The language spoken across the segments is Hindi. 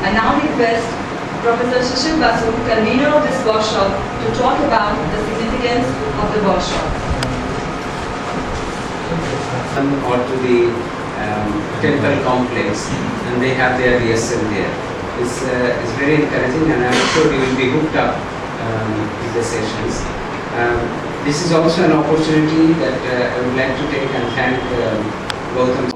I now request Professor Shishir Basu, convener of this workshop, to talk about the significance of the workshop. Or to the temple complex, and they have their rehearsal there. It's very encouraging, and I'm sure you will be hooked up with the sessions. This is also an opportunity that I would like to take and thank Gautam.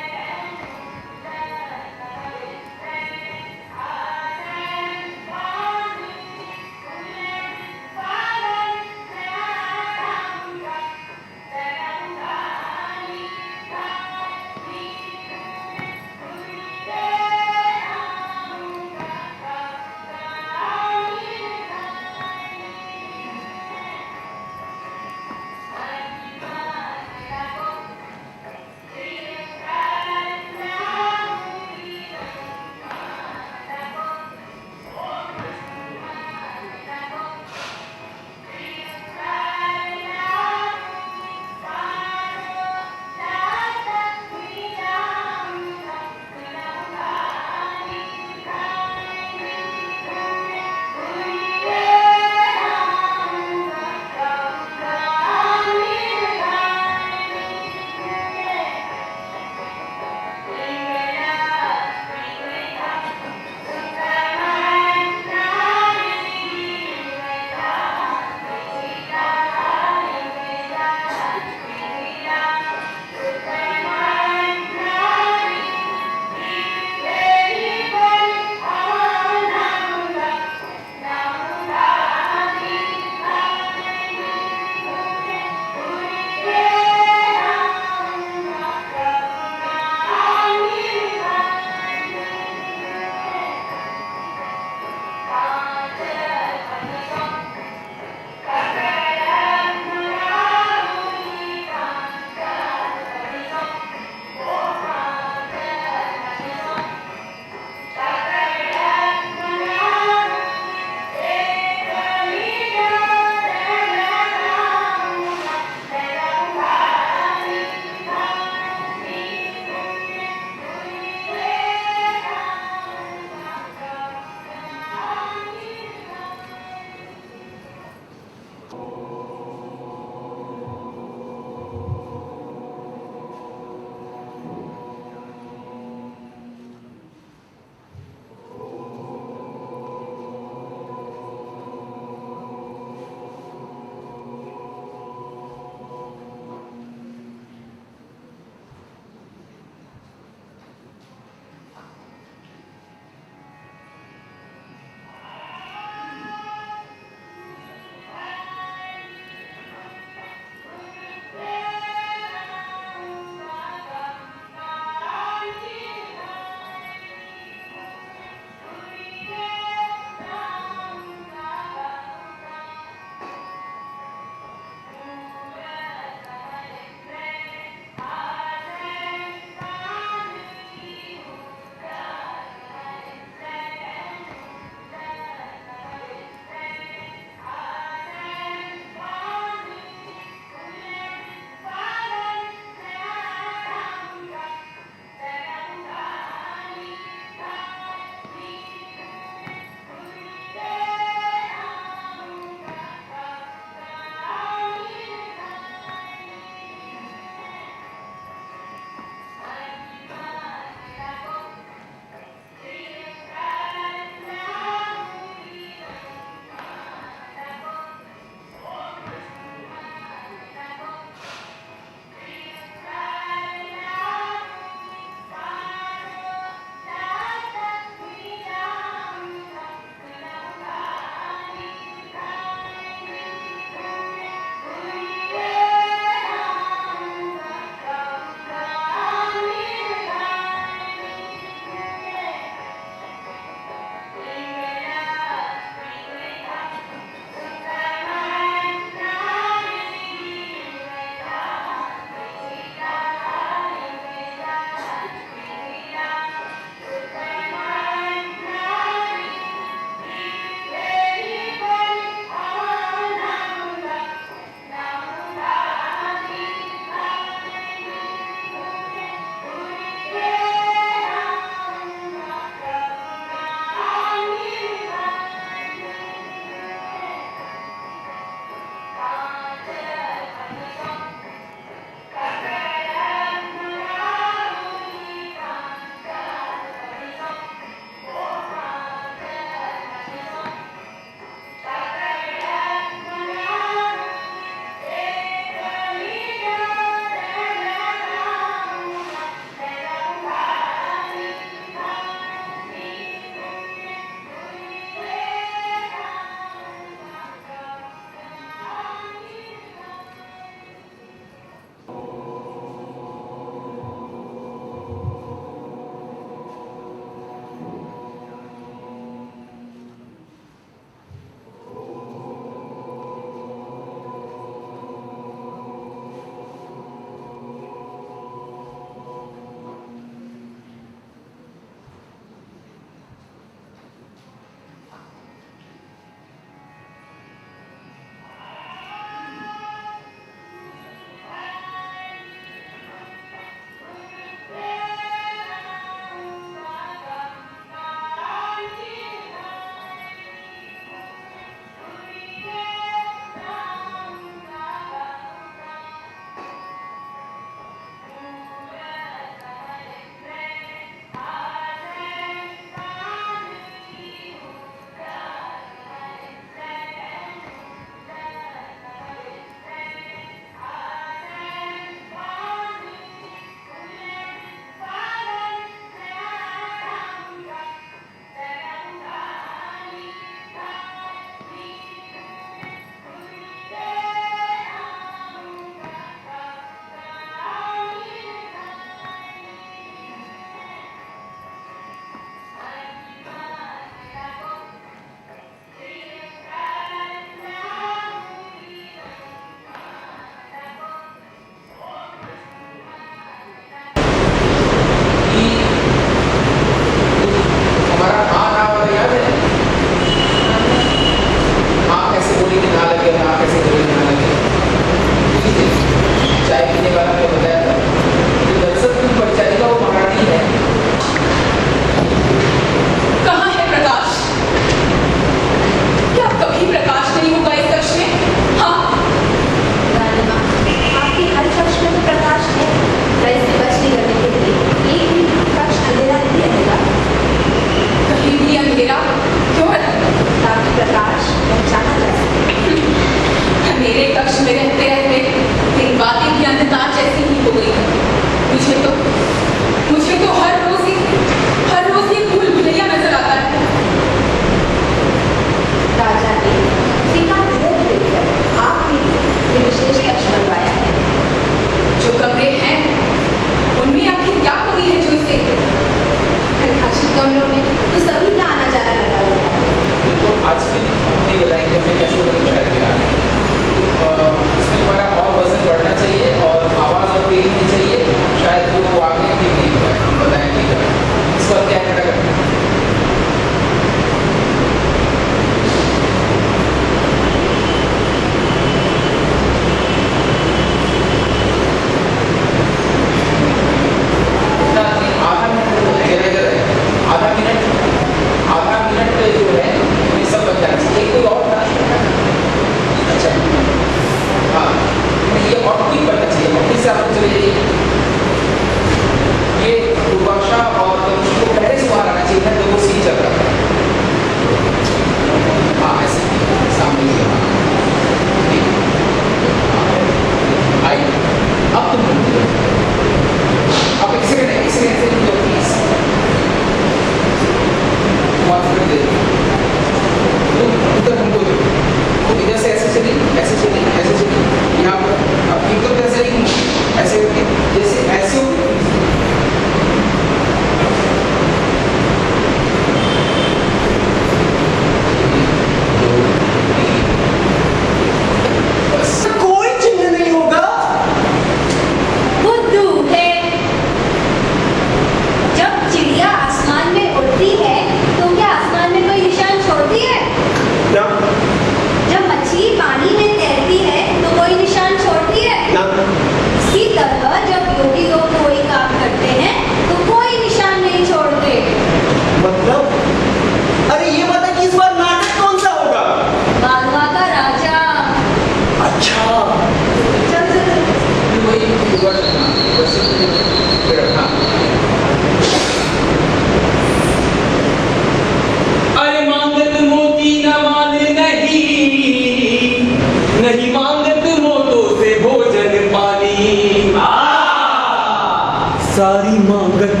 मांगत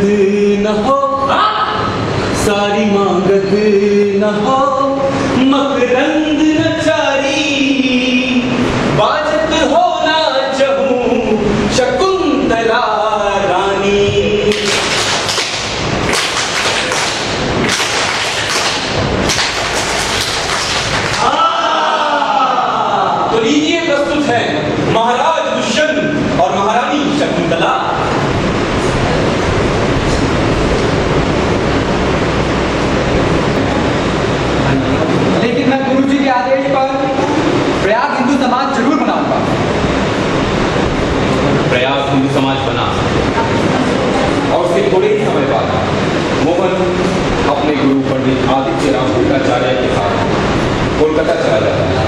न हो, सारी मांगत न हो, मकरंद न चारी, बाजत हो ना चहूं शकुंतला रानी। तो लीजिए प्रस्तुत है महाराज दुष्यंत और महारानी शकुंतला। लेकिन मैं गुरुजी के आदेश पर प्रयाग हिंदू समाज जरूर बनाऊंगा। प्रयाग हिंदू समाज बना और उसके थोड़े ही समय बाद मोहन अपने गुरु पंडित आदित्य राम भट्टाचार्य के साथ कोलकाता चला जाता है।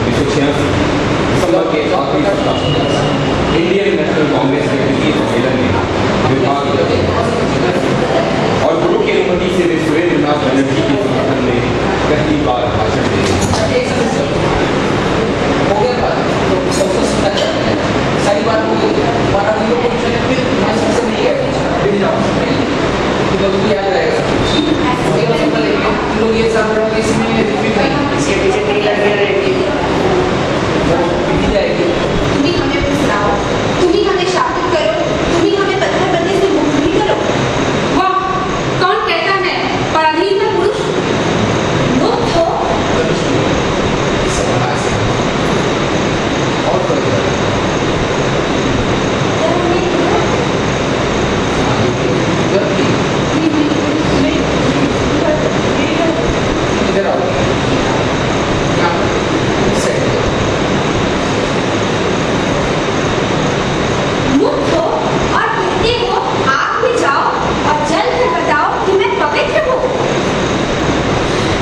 1986 दिसंबर के आखिरी सप्ताह इंडियन नेशनल कांग्रेस के द्वितीय सम्मेलन में विभाग और गुरु की अनुमति से वे सुरेंद्रनाथ बनर्जी के संगठन में पहली बार भाषण देते हैं। सारी बात हो गई, महाराज को फिर नहीं है, याद रहेगा लोग ये सब इसमें रिपीट नहीं, इसके पीछे 3 लड़कियां रहेंगी, जाएगी। तुम ही हमें फुसलाओ, तुम ही हमें शापित करो, तुम ही हमें पत्थर बनने से मुक्त भी करो। वाह, कौन कहता है पराधीन का पुरुष मुक्त हो? और इधर आओ, मुक्त हो और कहते हो आग में जाओ और जल में बताओ कि मैं पवित्र हूँ।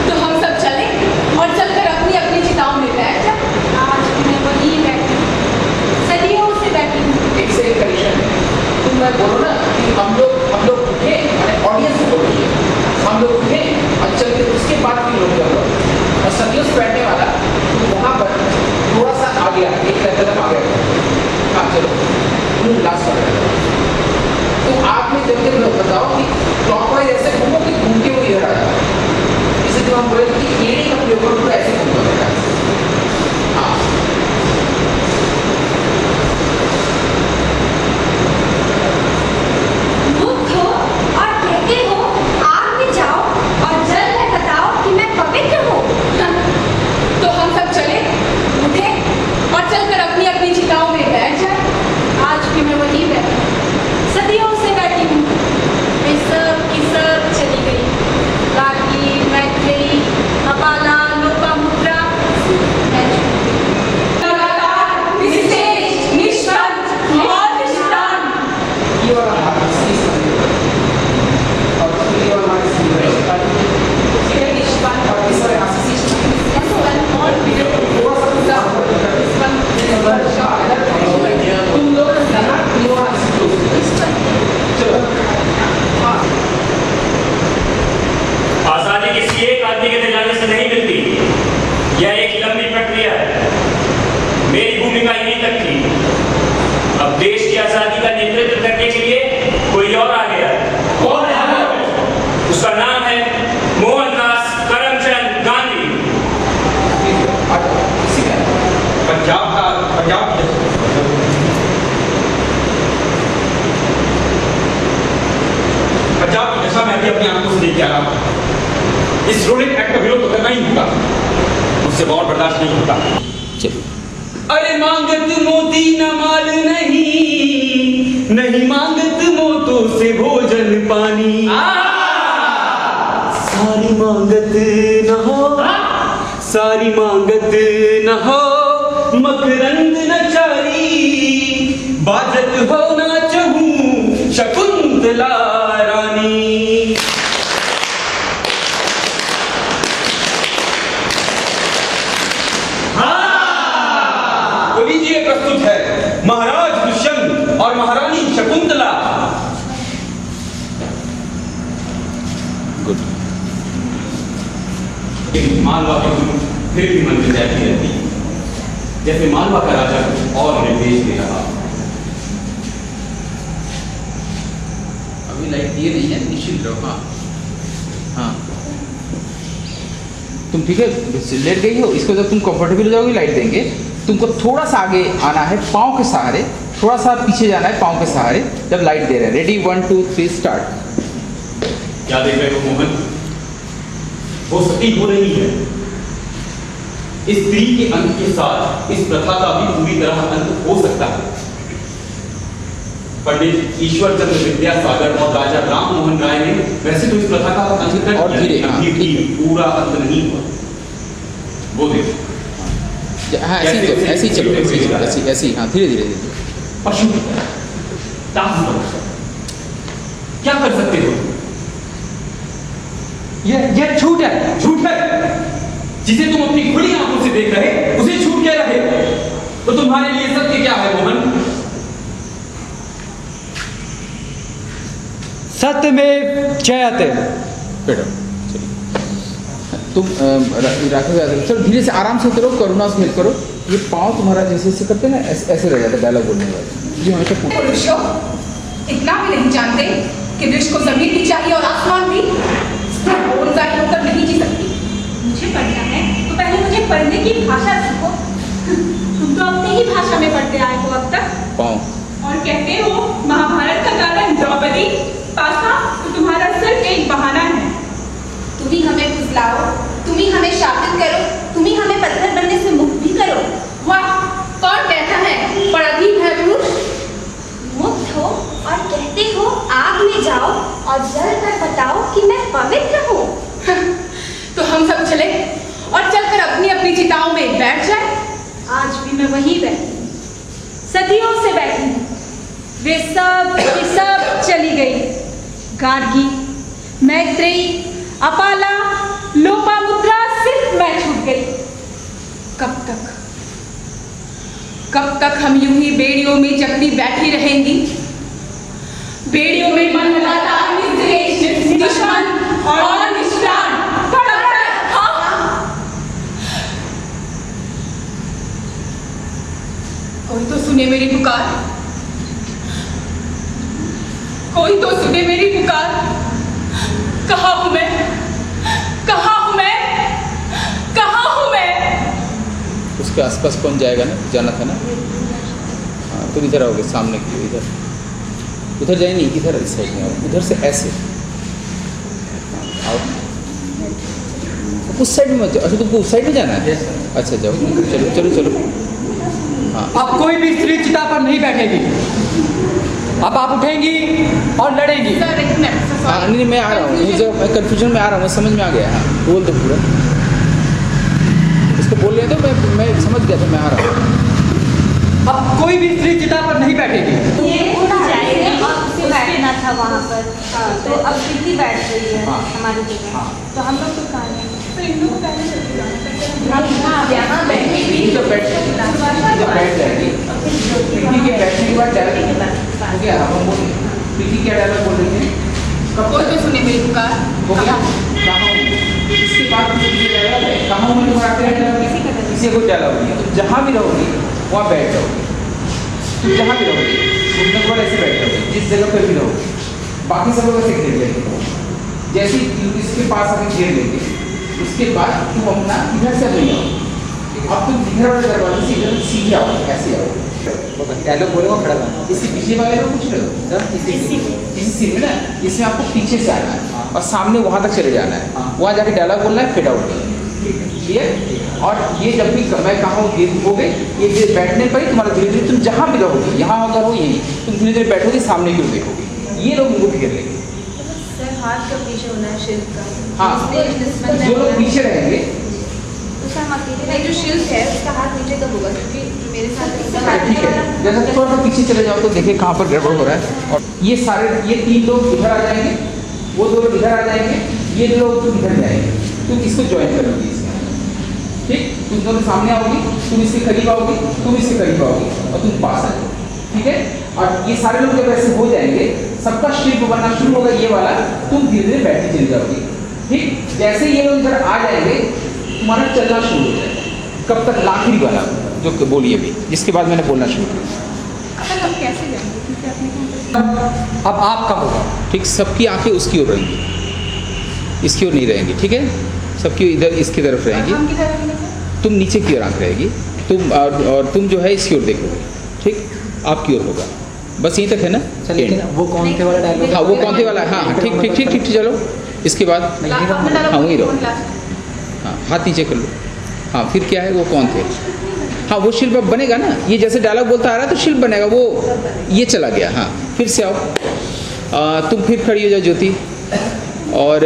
तो हम सब चले और चलकर अपनी अपनी चिताओं में बैठ जाए। आज मैं वहीं बैठी हूँ, सदियों से बैठी हूँ। एक से एक कंडीशन है, तुम मैं बोलो ना कि हम लोग उठे, ऑडियंस को बोलिए, हम लोग उठे और चलते, उसके बाद भी लोग कर लो और सदियों से बैठने वाला तो वहाँ पर थोड़ा सा आ गया, एक कदम आ गया। हाँ चलो, तुम लास्ट कर रहे हो तो आप में जब जब लोग बताओ कि क्लॉकवाइज ऐसे घूमो कि घूमते हुए इधर आ जाओ। इसे जो हम बोले कि एड़ी का प्रयोग करो तो ऐसे घूमता बेटा। हाँ मुक्त हो और कहते हो आग में जाओ और जल में बताओ कि मैं पवित्र हूँ। तो हम सब चले, उठे और चलकर अपनी अपनी चिताओं में बैठ जाए। आज भी मैं वहीं बैठी हूँ, सदियों से बैठी हूँ। मैं सब की सब चली गई, काकी, मैत्रेयी, अपाला, लोपामुद्रा, मैं लगातार, निस्तेज, निष्पक्ष और निष्ठान। ये वाला भाग इसकी समझ और ये वाला भाग इसकी समझ ये निष्पक्ष और इस वाले हाथ से और वीडियो थोड़ा सा कुछ तुम लोग लगा ये वाला चलो। हाँ आजादी किसी एक आदमी के दिलाने से नहीं मिलती, यह एक लंबी प्रक्रिया है। मेरी भूमिका यहीं तक थी, अब देश की आजादी का नेतृत्व करने के लिए कोई और आ गया। कौन है? उसका नाम है मोहनदास करमचंद गांधी। इसी का पंजाब की दशा मैं अभी अपनी आंखों से देख के आ रहा हूं। इस रोलिंग एक्ट का विरोध तो करना ही होगा, मुझसे और बर्दाश्त नहीं होता। अरे मांगत मोती न माल नहीं, नहीं मांगत मोतों से भोजन पानी। सारी मांगत न हो, सारी मांगत न हो, मकरंद न चारी, बाजत हो ना चहूं शकुंतला रानी। तो लीजिए प्रस्तुत है महाराज दुष्यंत और महारानी शकुंतला। गुड। मालवा की फिर भी मंदिर जाती रहती, जैसे मालवा का राजा कुछ और निर्देश दे रहा। अभी लाइट दिए नहीं है, निश्चित रहो। हाँ हाँ, तुम ठीक है, लेट गई हो। इसको जब तुम कंफर्टेबल हो जाओगी लाइट देंगे। तुमको थोड़ा सा आगे आना है पाँव के सहारे, थोड़ा सा पीछे जाना है पाँव के सहारे जब लाइट दे रहे हैं। Ready 1 2 3 start. क्या देख रहे हो मोहन? वो सती हो रही है। इस स्त्री के अंत के साथ इस प्रथा का भी पूरी तरह अंत हो सकता है। पंडित ईश्वर चंद्र विद्यासागर और राजा राम मोहन राय ने वैसे तो इस प्रथा का अंत कर और धीरे, दिया, हाँ, फिर भी पूरा अंत नहीं हुआ। वो देखो, हाँ ऐसे ही चलो, ऐसे ही चलो, ऐसे ही चलो, ऐसे ही, हाँ धीरे धीरे धीरे। पशु की तरह, दास बनो। क्या कर सकते हो? यह झूठ है। झूठ है? जिसे तुम अपनी खुली आंखों से देख रहे उसे झूठ कह रहे हो, तो तुम्हारे लिए सत्य क्या है मोहन? सत्य में जयते। बैठो, चलिए। तुम राखो याद रखो। चलो धीरे से आराम से उतरो, करुणा से मिल करो। ये पाँव तुम्हारा जैसे ऐसे करते हैं ना, ऐसे रह जाता है डायलॉग बोलने वाले। ये हमेशा पूछो। पुरुषों, इतना भी नहीं जानते कि वृक्ष को जमीन भी चाहिए और आसमान भी। बोलचाल होकर नहीं जी सकती। मुझे पढ़ना है तो पहले मुझे पढ़ने की भाषा सीखो। तुम तो अपनी ही भाषा में पढ़ते आए हो अब तक। पाँव और कहते हो महाभारत का कारण द्रौपदी पासा तो तुम्हारा सिर्फ एक बहाना है। तुम ही हमें फुसलाओ, तुम ही हमें शापित करो, तुम ही हमें पत्थर बनने से मुक्त भी करो। वाह, कौन कहता है पराधीन है पुरुष? मुक्त हो और कहते हो आग में जाओ और जल कर बताओ कि मैं पवित्र हूँ। तो हम सब चले और चलकर अपनी अपनी चिताओं में बैठ जाए। आज भी मैं वहीं बैठी, सदियों से बैठी हूँ। वे सब की सब चली गई। गार्गी, मैत्रेयी, अपाला, लोपामुद्रा, सिर्फ मैं छूट गई। कब तक हम यूं ही बेड़ियों में जकड़ी बैठी रहेंगी? बेड़ियों में मन लगाता दुश्मन और निष्ठान। कोई तो सुने मेरी पुकार, कोई तो सुने मेरी पुकार। कहाँ हूं मैं, कहाँ हूं मैं, कहाँ हूं मैं? उसके आसपास कौन जाएगा ना, जाना था ना। हाँ तुम इधर आओगे, सामने की इधर, उधर जाए नहीं, इधर इस साइड में आओ, उधर से ऐसे आओ। उस साइड में मत जाओ। अच्छा तुमको उस साइड में जाना है? अच्छा जाओ, चलो चलो चलो। हाँ अब कोई भी स्त्री चिता पर नहीं बैठेगी। अब आप उठेंगी और लड़ेंगी। सर एक मिनट, हाँ नहीं मैं आ रहा हूँ, मुझे कन्फ्यूजन में आ रहा हूँ, समझ में आ गया। हाँ बोल दो पूरा, इसको बोल रहे थे, मैं समझ गया था, मैं आ रहा हूँ। अब कोई भी स्त्री चिता पर नहीं बैठेगी। ये उठ जाएगी और उसे बैठना था वहाँ पर। तो अब प्रीति बैठ गई है हाँ। हमारी जगह। हाँ। तो हम लोग तो कहाँ हैं? तो इन लोगों को पहले चलते जाना हम यहाँ बैठेगी। जब बैठ जाएगी, प्रीति के बैठने के बाद डायलॉग हो गया। हम बोल प्रीति क्या डायलॉग बोल रही है? कोई तो सुने मेरी पुकार। हो गया। कहाँ हूँ? इसके बाद ये डायलॉग है, कहाँ हूँ मैंने बनाते हैं डायलॉग, किसी को डायलॉग नहीं है। तुम जहाँ भी रहोगी वहाँ बैठ जाओगे। तुम जहाँ भी रहोगे घुटने पर ऐसे बैठ जाओगे, जिस जगह पर भी रहोगे। बाकी सब लोग ऐसे घेर लेंगे। जैसे ही इसके पास आके घेर लेंगे, उसके बाद तुम अपना इधर से नहीं आओ। अब तुम इधर वाले दरवाजे से इधर सीधे आओ, ऐसे आओ। डायलॉग बोलो, खड़ा करना। इसी पीछे वाले लोग पूछ रहे हो इसी सीन में ना, इसमें आपको पीछे से आना है और सामने वहाँ तक चले जाना है। वहाँ जाके डायलॉग बोलना है, फेड आउट। क्लियर? और ये जब भी मैं कहाँ हो गए, ये बैठने पर ही तुम्हारा धीरे धीरे तुम जहाँ भी रहोगे, यहाँ अगर हो यही, तुम धीरे धीरे बैठोगे, सामने की ओर देखोगे। ये लोग इनको घेर लेंगे। सर हाथ का पीछे होना है शिल्प का। हाँ जो लोग पीछे रहेंगे, नहीं जो शिल्प है उसका हाथ नीचे कब होगा, क्योंकि मेरे साथ ठीक है। जैसा थोड़ा सा पीछे चले जाओ तो देखिए कहाँ पर गड़बड़ हो रहा है। और ये सारे ये 3 लोग इधर आ जाएंगे, वो 2 लोग इधर आ जाएंगे, ये लोग तुम इधर जाएंगे। तुम इसको ज्वाइन करोगे इसमें, ठीक? तुम दोनों सामने आओगी, तुम इसके करीब आओगी, तुम इसके करीब आओगी और तुम पास आ जाओ। ठीक है? और ये सारे लोग जब ऐसे हो जाएंगे, सबका शिल्प बनना शुरू होगा ये वाला, तुम धीरे धीरे बैठे चले जाओगे। ठीक? जैसे ये लोग इधर आ जाएंगे, तुम्हारा चलना शुरू हो जाएगा। कब तक? लाखिरी वाला जो बोलिए भी, जिसके बाद मैंने बोलना शुरू किया। हम कैसे जाएंगे? क्योंकि आपने अब आपका होगा। ठीक, सबकी आंखें उसकी ओर रहेंगी, इसकी ओर नहीं रहेंगी, ठीक है? सबकी इधर इसकी तरफ रहेंगी, हम किधर रहेंगे? तुम नीचे की ओर आंख रहेगी, तुम और तुम जो है इसकी ओर देखोगे, ठीक? आपकी ओर होगा, बस यहीं तक है ना? चलिए End। वो कौन थे वाला डायलॉग? हाँ, वो कौन थे वाला, हाँ ठीक ठीक ठीक ठीक, चलो इसके बाद हाँ वहीं रहो, हाँ हाथ नीचे कर लो, हाँ फिर क्या है, वो कौन थे? हाँ वो शिल्प अब बनेगा ना, ये जैसे डायलॉग बोलता आ रहा है तो शिल्प बनेगा, वो ये चला गया। हाँ फिर से आओ, तुम फिर खड़ी हो जाओ ज्योति, और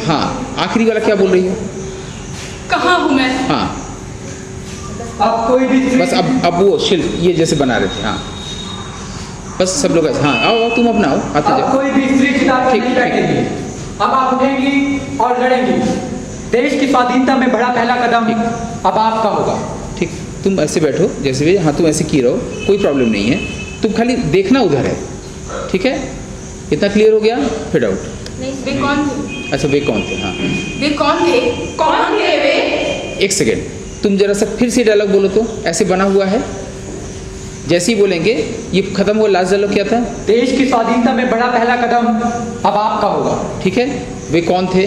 हाँ आखिरी वाला क्या बोल रही हो? कहाँ हूँ मैं? हाँ अब कोई भी बस अब वो शिल्प ये जैसे बना रहे थे, हाँ बस सब लोग ऐसे, हाँ आओ आओ तुम अपना आओ, आते अब जाओ। कोई भी स्त्री चिता पर ठीक, नहीं ठीक। बैठेगी। अब आप उठेंगी और लड़ेंगी। देश की स्वाधीनता में बढ़ा पहला कदम अब आपका होगा। ठीक, तुम ऐसे बैठो जैसे भी, हाँ तुम ऐसे की रहो, कोई प्रॉब्लम नहीं है, तुम खाली देखना उधर है, ठीक है? इतना क्लियर हो गया? फिर आउट। वे कौन थे? अच्छा वे कौन थे? हाँ वे कौन थे? कौन थे वे? एक सेकेंड, तुम जरा सा फिर से डायलॉग बोलो तो, ऐसे बना हुआ है, जैसे ही बोलेंगे ये खत्म हुआ, लास्ट डायलॉग क्या था? देश की स्वाधीनता में बढ़ा पहला कदम अब आपका होगा। ठीक है, वे कौन थे?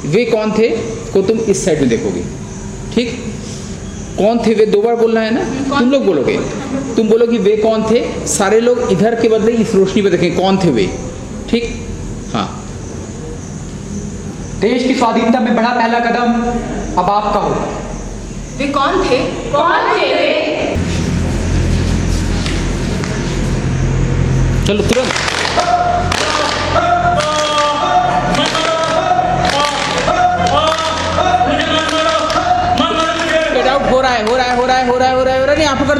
वे कौन थे को तुम इस साइड में देखोगे, ठीक? कौन थे वे 2 बार बोलना है ना, तुम लोग बोलोगे, तुम बोलोगे वे कौन थे, सारे लोग इधर के बदले इस रोशनी पे देखें कौन थे वे, ठीक? हाँ देश की स्वाधीनता में बढ़ा पहला कदम अब आपका होगा। वे कौन थे? कौन थे वे? चलो तुरंत। गेट आउट हो रहा है, हो रहा है, हो रहा है, हो रहा है, हो रहा है, हो रहा है, नहीं आप कर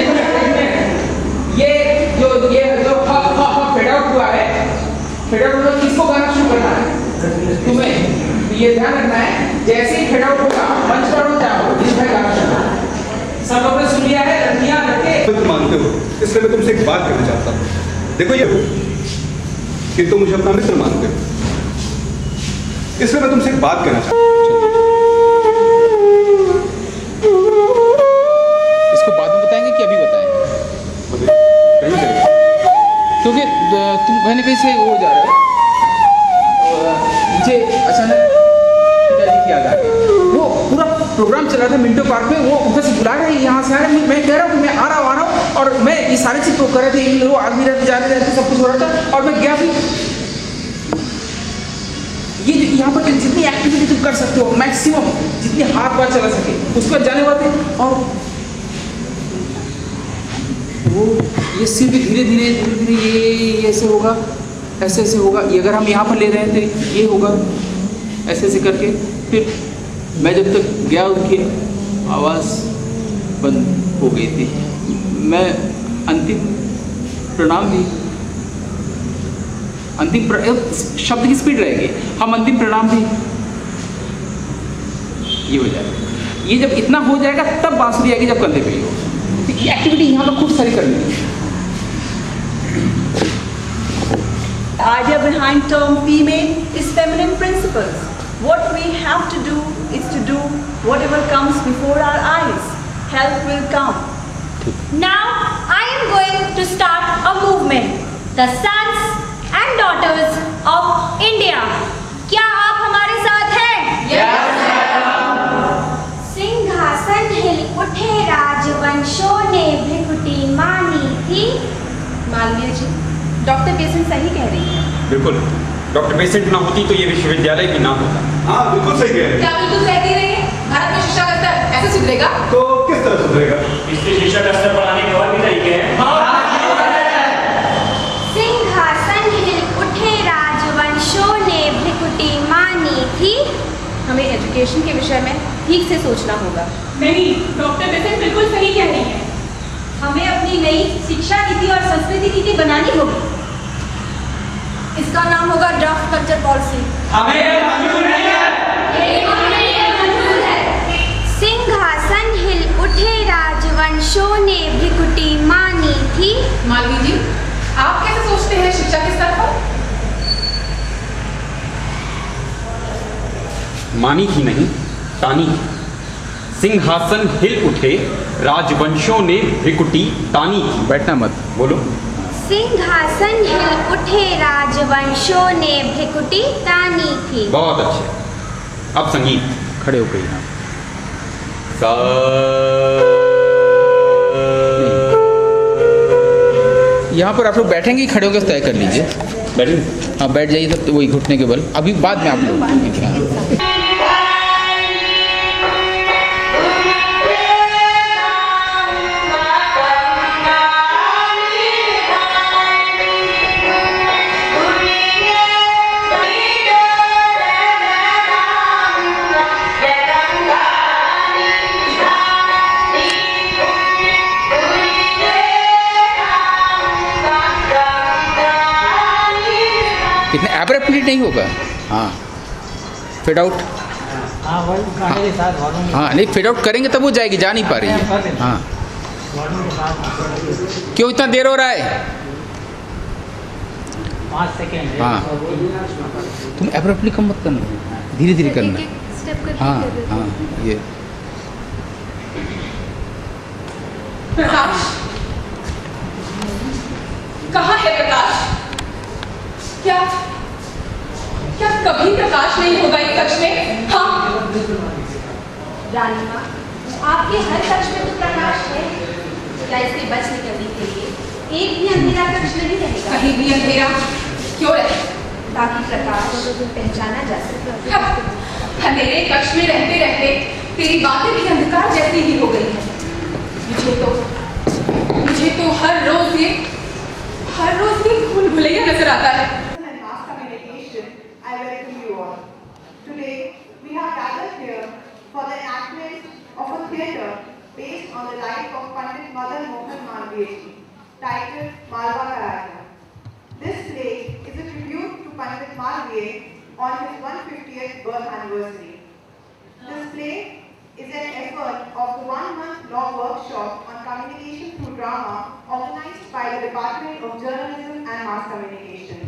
ये जो फेड आउट हुआ है, फेड आउट हुआ, किसको गाना शुरू करना है? तुम्हें ये ध्यान रखना है, जैसे ही फेड आउट होगा मंच पर मत जाओ, जिस भाई गाना शुरू। सब लोगों ने सुन लिया है, लड़कियां लड़के तुम मानते हो, इसलिए मैं तुमसे एक बात करना चाहता हूँ। देखो ये कि तुम मुझे अपना मित्र मानते हो, इसलिए मैं तुमसे एक बात कहना चाहता हूँ। इसको बाद में बताएंगे कि अभी बताएं? कहीं चलेगा। क्योंकि तुम कहीं ना कहीं से वो हो जा रहा है, मुझे अचानक पिताजी की याद आ गई। वो पूरा प्रोग्राम चल रहा था मिंटो पार्क में, वो उधर से बुला रहे हैं, यहाँ से आ रहे हैं, मैं कह रहा हूँ मैं आ रहा हूँ, और मैं ये सारी चीज़ तो कर रहे थे, वो आदमी रहते जा रहे थे, सब कुछ हो रहा था, और मैं गया भी। ये यहाँ पर जितनी एक्टिविटी तुम कर सकते हो मैक्सिमम, जितने हाथ पाथ चला सके उसको जाने वाले, और वो ये सिर्फ धीरे धीरे धीरे धीरे ये ऐसे होगा, ऐसे ऐसे होगा, ये अगर हम यहाँ पर ले रहे थे ये होगा, ऐसे ऐसे करके। फिर मैं जब तक गया उनकी आवाज़ बंद हो गई थी, मैं अंतिम प्रणाम भी, शब्द की स्पीड रहेगी, हम अंतिम प्रणाम भी, ये हो जाएगा। ये जब इतना हो जाएगा तब बांसुरी आएगी, जब कंधे पे ही हो। ये एक्टिविटी यहाँ पर खूब सारी करनी है। The idea behind term female is feminine principles. What we have to do is to do whatever comes before our eyes. Help will come. Now I am going to start a movement. The sons and daughters of India. क्या आप हमारे साथ हैं? सिंहासन हिल उठे राजवंशों ने भृकुटी मानी थी। मालवीय जी, डॉक्टर बेसेंट सही कह रही है। बिल्कुल, डॉक्टर बेसेंट ना होती तो ये विश्वविद्यालय भी ना होता। हाँ बिल्कुल सही कह रहे हैं। क्या बिल्कुल सही कह रही है? भारत में शिक्षा का स्तर ऐसे सुधरेगा? तो किस तरह सुधरेगा? इससे शिक्षा का स्तर बढ़ाने के और भी तरीके हैं। सिंहासन हिल उठे राजवंशों ने भृकुटी मानी थी। हमें एजुकेशन के विषय में ठीक से सोचना होगा। नहीं, डॉक्टर बेसेंट बिल्कुल सही कह रही है। हमें अपनी नई शिक्षा नीति और संस्कृति नीति बनानी होगी। इसका नाम होगा ड्राफ्ट कल्चर पॉलिसी। हमें मंजूर नहीं है। सिंहासन हिल उठे राजवंशों ने भृकुटी मानी थी। मालवीय जी, आप कैसे सोचते हैं शिक्षा के स्तर पर? मानी थी नहीं, तानी थी। सिंहासन हिल उठे राजवंशों ने भृकुटी तानी थी। बैठना मत, बोलो। सिंहासन हिल उठे राजवंशों ने भ्रिकुटी तानी थी। बहुत अच्छे। अब संगीत। खड़े हो गई ना। यहाँ पर आप लोग बैठेंगे ही खड़े होकर तय कर लीजिए। बैठेंगे? हाँ बैठ जाइए सब, वही घुटने के बल। अभी बाद में आप लोग इतने एब्रप्टली नहीं होगा। हाँ फेड आउट। हाँ नहीं फेड आउट करेंगे तब वो जाएगी, जा नहीं पा रही है। हाँ क्यों इतना देर हो रहा है? 5 सेकेंड। हाँ तुम एब्रप्टली कम मत करना, धीरे धीरे करना। हाँ हाँ ये प्रकाश कहाँ है प्रकाश? क्या क्या कभी प्रकाश नहीं होगा इस कक्ष में? हाँ रानी माँ, आपके हर कक्ष में तो प्रकाश है, क्या इससे बच निकलने के लिए एक भी अंधेरा कक्ष नहीं रहेगा? कहीं भी अंधेरा क्यों रहे? ताकि प्रकाश पहचाना जा सके। अंधेरे कक्ष में रहते रहते तेरी बातें भी अंधकार जैसी ही हो गई है। मुझे तो हर रोज ये भूल भुलैया नजर आता है। I welcome you all. Today, we have gathered here for the enactment of a theatre based on the life of Pandit Madan Mohan Malviya, titled Malwa Karaya. This play is a tribute to Pandit Malviya on his 150th birth anniversary. This play is an effort of the 1-month law workshop on communication through drama organized by the Department of Journalism and Mass Communication.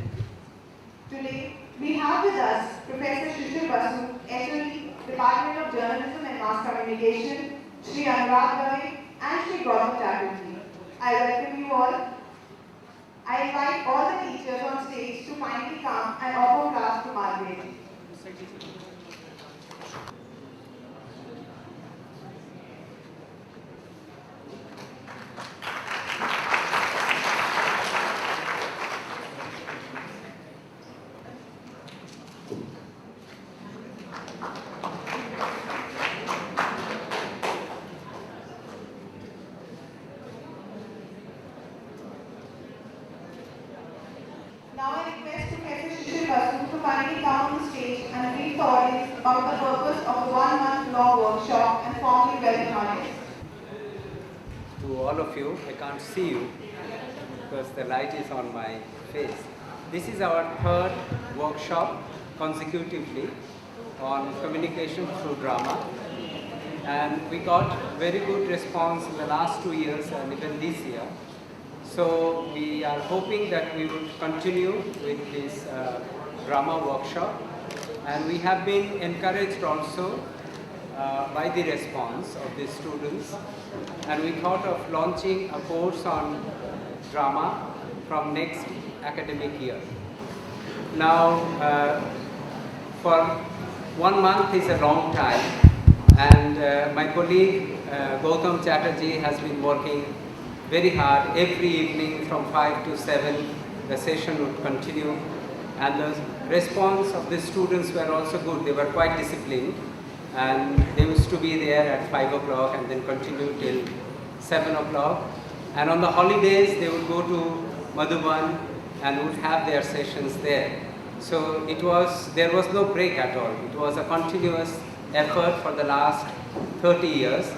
Today, we have with us Professor Shishir Basu, HOD, Department of Journalism and Mass Communication, Shri Anurag Dave, and Shri Gautam Chatterjee. I welcome you all. I invite all the teachers on stage to kindly come and offer class to Malviya. Now I request Professor Shishir Basu to kindly come on the stage and brief the audience about the purpose of the 1-month law workshop and formally welcome audience. To all of you, I can't see you because the light is on my face. This is our third workshop consecutively on communication through drama, and we got very good response in the last 2 years and even this year. So we are hoping that we will continue with this drama workshop, and we have been encouraged also by the response of the students, and we thought of launching a course on drama from next academic year. Now, for 1 month is a long time, and my colleague Gautam Chatterjee has been working very hard. Every evening from 5 to 7 the session would continue, and the response of the students were also good. They were quite disciplined, and they used to be there at 5 o'clock and then continue till 7 o'clock. And on the holidays they would go to Madhuban and would have their sessions there. So there was no break at all. It was a continuous effort for the last 30 years.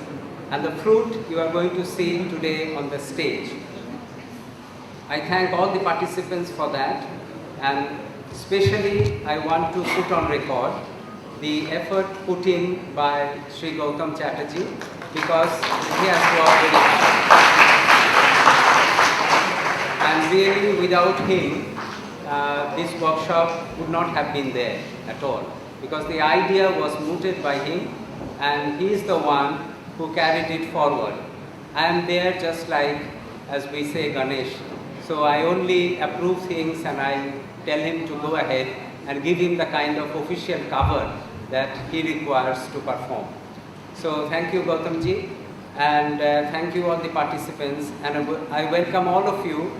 And the fruit you are going to see today on the stage. I thank all the participants for that, and especially I want to put on record the effort put in by Shri Gautam Chatterjee, because he has worked very hard. And really without him, this workshop would not have been there at all, because the idea was mooted by him, and he is the one who carried it forward. I am there just like, as we say, Ganesh. So I only approve things and I tell him to go ahead and give him the kind of official cover that he requires to perform. So thank you Gautam ji, and thank you all the participants, and I welcome all of you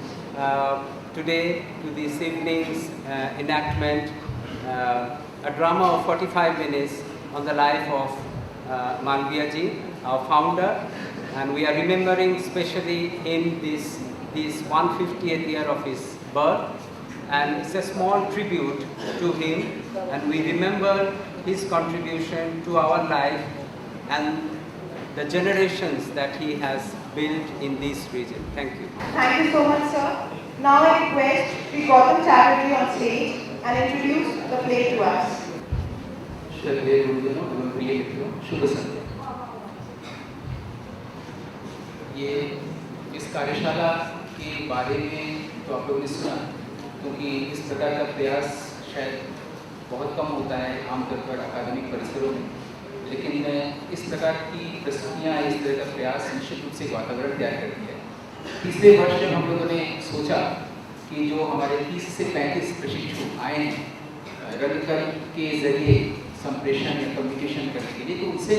today to this evening's enactment, a drama of 45 minutes on the life of Malviya ji, our founder, and we are remembering especially him this 150th year of his birth, and it's a small tribute to him, and we remember his contribution to our life and the generations that he has built in this region. Thank you. Thank you so much, sir. Now I request Sri Gautam Chatterjee on stage and introduce the play to us. श्रद्धेय गुरुजनों एवं प्रिय मित्रों, शुभ संध्या। ये इस कार्यशाला के बारे में तो आप लोगों ने सुना, क्योंकि इस प्रकार का प्रयास शायद बहुत कम होता है आमतौर पर अकादमिक परिसरों में, लेकिन इस प्रकार की प्रस्तुतियाँ, इस तरह का प्रयास निश्चित रूप से वातावरण तैयार करती है। तीसरे वर्ष में हम लोगों ने सोचा कि जो हमारे 30 से 35 प्रशिक्षु आए हैं रंगकर्म के जरिए संप्रेषण या कम्युनिकेशन करने के लिए, तो उनसे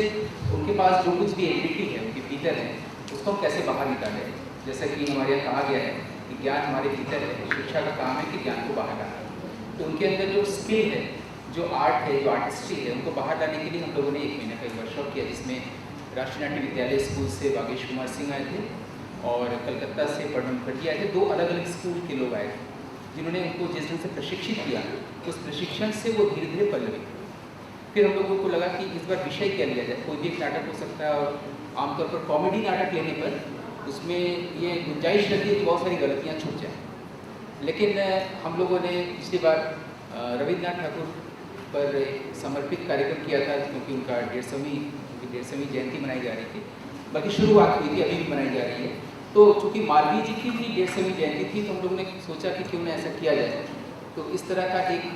उनके पास जो कुछ भी एबिलिटी है, उनके भीतर है, उसको हम कैसे बाहर निकालें। जैसा कि हमारे यहाँ कहा गया है कि ज्ञान हमारे भीतर है, शिक्षा का काम है कि ज्ञान को बाहर लाना। तो उनके अंदर जो स्किल है, जो आर्ट है, जो आर्टिस्ट्री है, उनको बाहर लाने के लिए हम लोगों ने 1 महीने का एक वर्कशॉप किया, जिसमें राष्ट्रीय नाट्य विद्यालय स्कूल से बागेश कुमार सिंह आए थे और कलकत्ता से पढ़न मुखर्जी आए थे। 2 अलग अलग स्कूल के लोग आए थे, जिन्होंने उनको जिस ढंग से प्रशिक्षित किया, उस प्रशिक्षण से वो धीरे धीरे पल्लवित। फिर हम लोगों को लगा कि इस बार विषय क्या लिया जाए, कोई भी एक नाटक हो सकता है, और आमतौर पर कॉमेडी नाटक लेने पर उसमें ये गुंजाइश रहती है कि बहुत सारी गलतियाँ छूट जाए। लेकिन हम लोगों ने पिछली बार रविन्द्रनाथ ठाकुर पर समर्पित कार्यक्रम किया था, क्योंकि उनका 150वीं जयंती मनाई जा रही थी, बल्कि शुरुआत हुई थी, अभी भी मनाई जा रही है। तो चूँकि मालवीय जी की भी 150वीं जयंती थी, तो हम लोगों ने सोचा कि क्यों ना ऐसा किया जाए। तो इस तरह का एक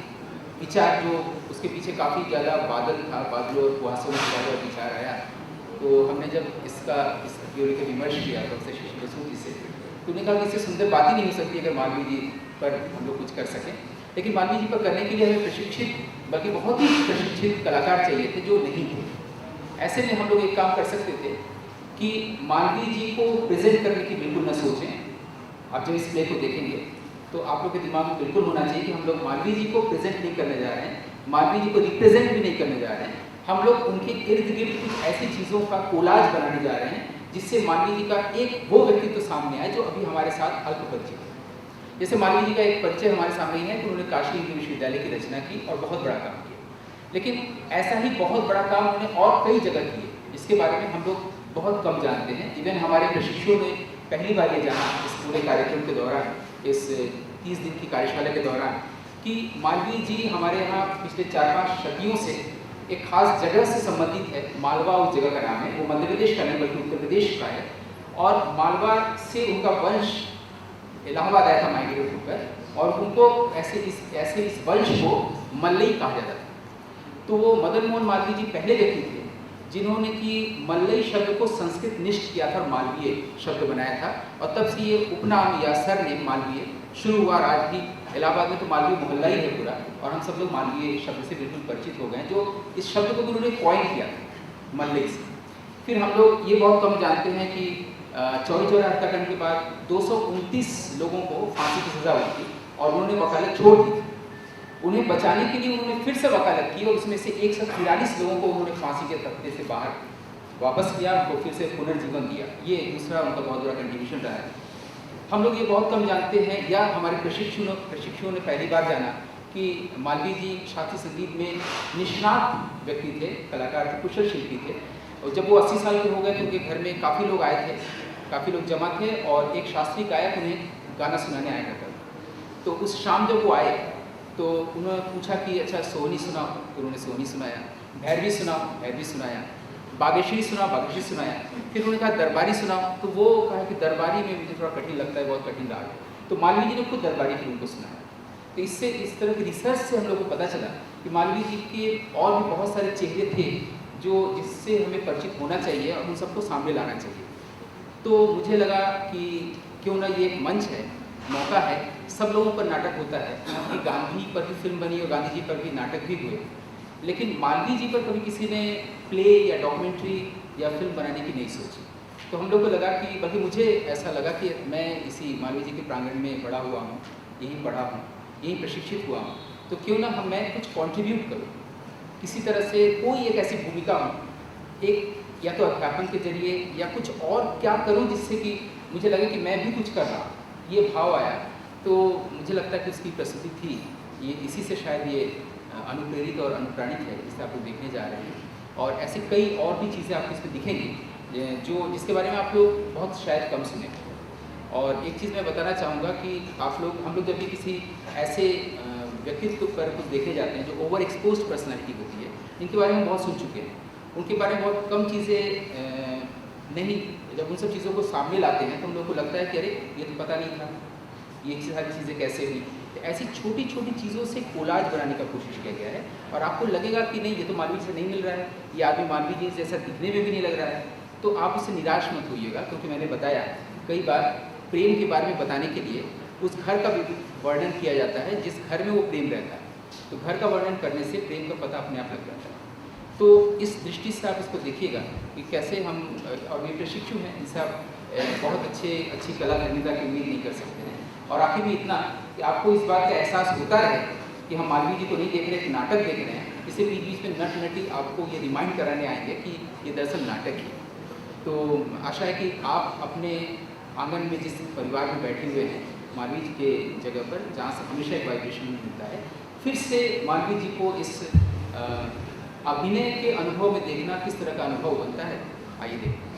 विचार, जो उसके पीछे काफ़ी ज़्यादा बादलों और कुहासों में ज़्यादा विचार आया, तो हमने जब इस थ्योरी का विमर्श किया प्रोफेसर शशि बसु जी से, तो उन्होंने कहा कि इससे सुंदर बात ही नहीं हो सकती अगर मालवीय जी पर हम लोग कुछ कर सकें। लेकिन मालवीय जी पर करने के लिए हमें प्रशिक्षित, बल्कि बहुत ही प्रशिक्षित कलाकार चाहिए थे, जो नहीं थे। ऐसे में हम लोग एक काम कर सकते थे कि मालवीय जी को प्रेजेंट करने की बिल्कुल न सोचें। आप जब इस प्ले को देखेंगे तो आप लोग के दिमाग में बिल्कुल होना चाहिए कि हम लोग मालवीय जी को प्रेजेंट नहीं करने जा रहे हैं, मालवीय जी को रिप्रेजेंट भी नहीं करने जा रहे हैं। हम लोग उनके इर्द गिर्द कुछ ऐसी चीज़ों का कोलाज बनाने जा रहे हैं, जिससे मालवीय जी का एक वो व्यक्तित्व सामने आए जो अभी हमारे साथ अल्प परिचित है। जैसे मालवीय जी का एक परिचय हमारे सामने ही है कि उन्होंने काशी हिंदू विश्वविद्यालय की रचना की और बहुत बड़ा काम किया, लेकिन ऐसा ही बहुत बड़ा काम उन्होंने और कई जगह किए, जिसके बारे में हम लोग बहुत कम जानते हैं। इवन हमारे प्रशिक्षुओं ने पहली बार ये जाना इस पूरे कार्यक्रम के दौरान, इस 30 दिन की कार्यशाला के दौरान, कि मालवीय जी हमारे यहाँ पिछले 4-5 शताब्दियों से एक खास जगह से संबंधित है। मालवा उस जगह का नाम है, वो मध्य प्रदेश का नहीं बल्कि उत्तर प्रदेश का है, और मालवा से उनका वंश इलाहाबाद आया था माइग्रेट होकर, और उनको ऐसे इस वंश को मल्लई कहा जाता था। तो वो मदन मोहन मालवीय जी पहले व्यक्ति थे जिन्होंने कि मल्लई शब्द को संस्कृत निष्ठ किया था और मालवीय शब्द बनाया था, और तब से ये उपनाम या सरनेम मालवीय शुरू हुआ। आज भी इलाहाबाद में तो मालवीय मोहल्ला ही है पूरा, और हम सब लोग मालवीय शब्द से बिल्कुल परिचित हो गए, जो इस शब्द को भी उन्होंने कॉइन किया मल्लई से। फिर हम लोग ये बहुत कम जानते हैं कि चौरी चौरा हत्याकांड के बाद 229 लोगों को फांसी की सजा हुई थी और उन्होंने वकालत छोड़ दी थी। उन्हें बचाने के लिए उन्होंने फिर से वकालत की और उसमें से 143 लोगों को उन्होंने फांसी के तख्ते से बाहर वापस किया, उनको फिर से पुनर्जीवन दिया। ये दूसरा उनका बहुत बड़ा कंट्रीब्यूशन रहा है। हम लोग ये बहुत कम जानते हैं, या हमारे प्रशिक्षुओं ने पहली बार जाना कि मालवीय जी शास्त्रीय संगीत में निष्णात व्यक्ति थे, कलाकार थे, कुशल शिल्पी थे। और जब वो 80 साल के हो गए तो उनके घर में काफ़ी लोग आए थे, काफ़ी लोग जमा थे, और एक शास्त्रीय गायक उन्हें गाना सुनाने आया करता था। तो उस शाम जब वो आए तो उन्होंने पूछा कि अच्छा सोहनी सुनाओ, तो उन्होंने सोहनी सुनाया, भैरवी सुनाओ, भैरवी सुनाया, बागेश्वरी सुनाओ, बागेश्वरी सुनाया। फिर उन्होंने कहा दरबारी सुनाओ, तो वो कहा कि दरबारी में मुझे थोड़ा कठिन लगता है, बहुत कठिन राग है। तो मालवीय जी ने खुद दरबारी फिर उनको सुनाया। तो इससे इस तरह की रिसर्च से हम लोग को पता चला कि मालवीय जी के और भी बहुत सारे चेहरे थे जो जिससे हमें परिचित होना चाहिए और उन सबको सामने लाना चाहिए। तो मुझे लगा कि क्यों ना ये एक मंच है मौका है। सब लोगों पर नाटक होता है कि गांधी पर भी फिल्म बनी और गांधी जी पर भी नाटक भी हुए, लेकिन मालवीय जी पर कभी किसी ने प्ले या डॉक्यूमेंट्री या फिल्म बनाने की नहीं सोची। तो हम लोग को लगा कि, बल्कि मुझे ऐसा लगा कि मैं इसी मालवीय जी के प्रांगण में बड़ा हुआ हूँ, यहीं पढ़ा हूँ, यहीं प्रशिक्षित हुआ हूँ, तो क्यों ना मैं कुछ कंट्रीब्यूट करूँ, किसी तरह से कोई एक ऐसी भूमिका हो, एक या तो अध्यापन के जरिए या कुछ और क्या करूँ जिससे कि मुझे लगे कि मैं भी कुछ कर रहा हूँ। ये भाव आया तो मुझे लगता है कि उसकी प्रसिद्धि थी, ये इसी से शायद ये अनुप्रेरित और अनुप्राणित है, जिसे आप लोग देखने जा रहे हैं। और ऐसे कई और भी चीज़ें आपको इसमें दिखेंगी जो जिसके बारे में आप लोग बहुत शायद कम सुने। और एक चीज़ मैं बताना चाहूँगा कि हम लोग जब भी किसी ऐसे व्यक्तित्व पर कुछ देखने जाते हैं जो ओवर एक्सपोज पर्सनैलिटी होती है, इनके बारे में बहुत सुन चुके हैं, उनके बारे में बहुत कम चीज़ें नहीं, जब उन सब चीज़ों को सामने लाते हैं तो हम लोग को लगता है कि अरे ये तो पता नहीं था, ये सारी चीज़ें कैसे हुई। तो ऐसी छोटी छोटी चीज़ों से कोलाज बनाने का कोशिश किया गया है और आपको लगेगा कि नहीं ये तो मालवीय से नहीं मिल रहा है, ये आदमी मालवीय जी जैसा दिखने में भी नहीं लग रहा है, तो आप उससे निराश मत होइएगा, क्योंकि मैंने बताया कई बार प्रेम के बारे में बताने के लिए उस घर का वर्णन किया जाता है जिस घर में वो प्रेम रहता है। तो घर का वर्णन करने से प्रेम का पता अपने आप लग जाता है। तो इस दृष्टि से आप इसको देखिएगा कि कैसे हम, और ये प्रशिक्षु हैं, इनसे आप बहुत अच्छी कला निर्मिता की उम्मीद नहीं कर सकते हैं। और आखिर में इतना कि आपको इस बात का एहसास होता रहे कि हम मालवीय जी को नहीं देख रहे, एक नाटक देख रहे हैं, इसे बीच बीच में नट नटी आपको ये रिमाइंड कराने आएंगे कि ये दरअसल नाटक है। तो आशा है कि आप अपने आंगन में जिस परिवार में बैठे हुए हैं मालवीय जी के जगह पर, जहाँ से हमेशा एक वाइब्रेशन मिलता है, फिर से मालवीय जी को इस अभिनय के अनुभव में देखना किस तरह का अनुभव बनता है, आइए देखते हैं।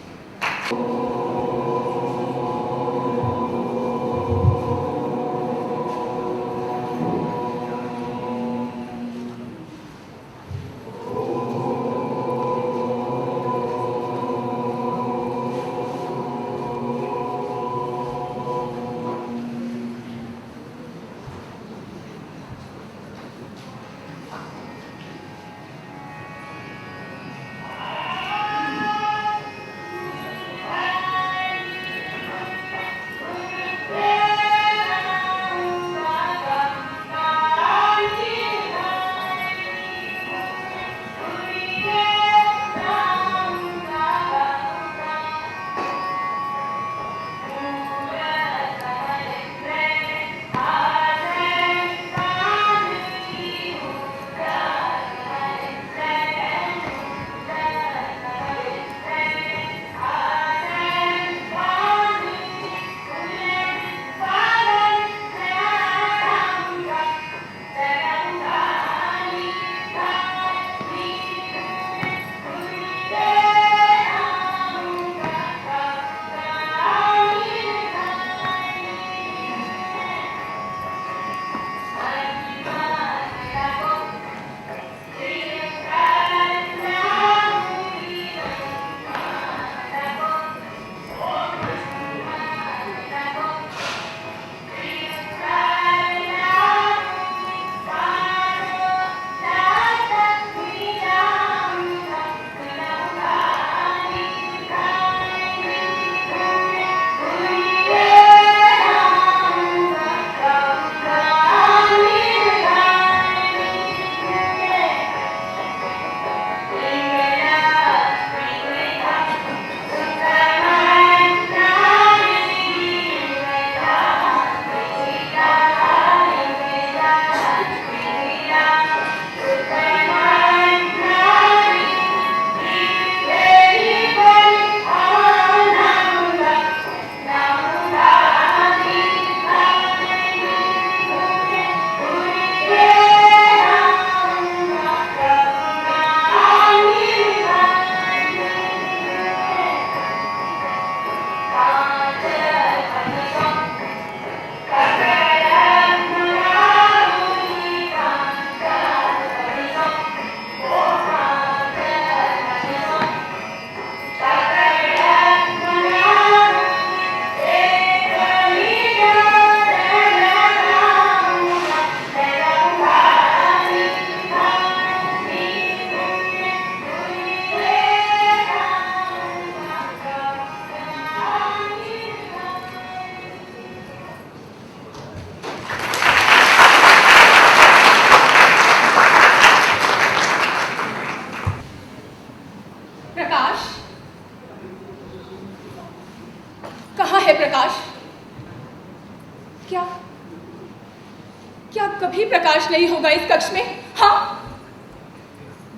इस कक्ष में? हाँ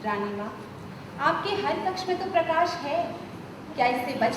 रानी माँ, आपके हर कक्ष में तो प्रकाश है, क्या इससे बच